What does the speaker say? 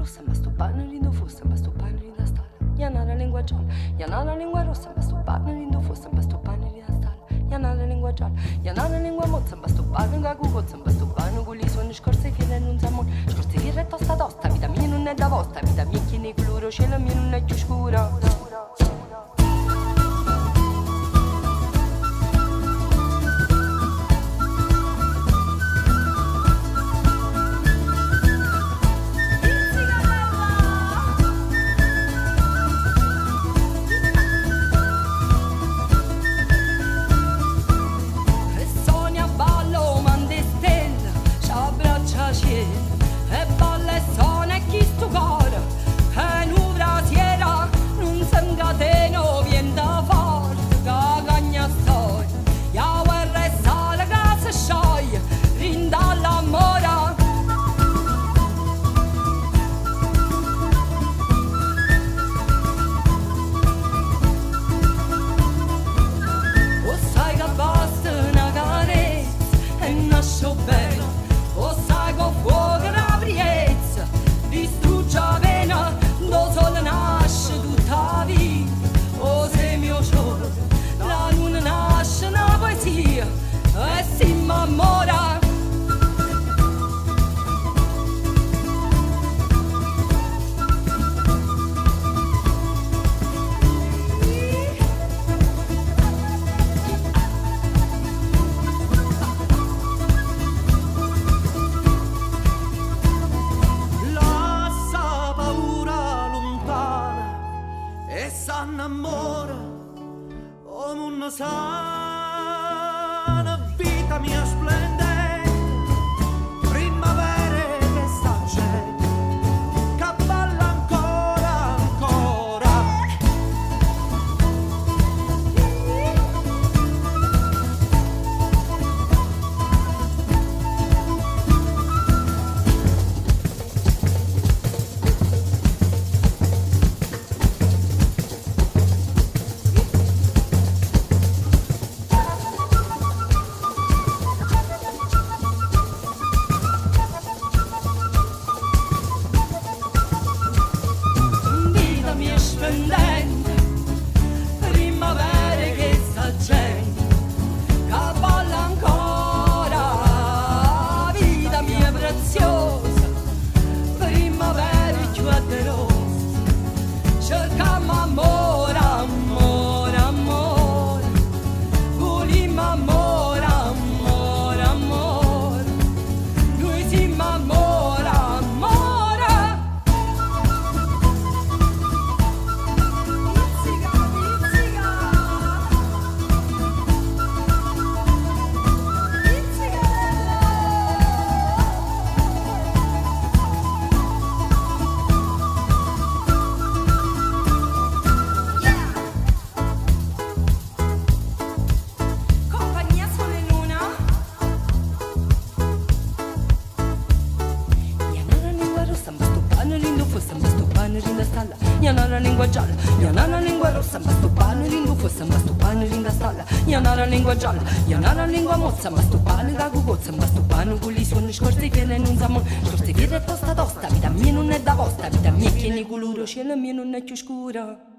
rossa, ma sto pannerino fossa, ma sto pannerino da stalla. Iana la lingua gialla, Iana la lingua rossa, ma sto pannerino fossa, ma sto pannerino da stalla. Iana la lingua gialla, Iana la lingua mozza, ma sto pannerino da cugozza, ma sto pannerino con i suoni scorse file non sa mon. Scorse file tosta tosta, vita mia non è da vostra, vita mia che ne coloro, cielo mio non è più scura. E balla e suona e chi sto cuore e n'ura sera non s'encateno vien da forte che cagna storia e a guerra e sale che si scioglie rinda l'amore. O sai che basta una carezza e nasce bene, o sai che fuoco una briezza distrugge la pena, do sole nasce tutta la vita. O se mio giorno la luna nasce una poesia e si innamora. E s'annamora come una sana vita mia splendente, primavera che s'accende, che balla ancora, ancora. Splendente, primavera che s'accende, che balla ancora, vita mia preziosa, primavera più aderosa, cercammo amore, amore, amore, volimmo amore, amore, amore, noi siamo amore, amore. Iana la lingua gialla, Iana la lingua rossa, ma sto pane rindu fossa, ma sto pane rinda stalla. Iana la lingua gialla, Iana la lingua mozza, ma sto pane da cugozza, ma sto pane con i suoni scorse fiere non sa mon. Scorse fiere tosta tosta, vita mia non è da vostra, vita mia che ne coloro, cielo mio non è più scura.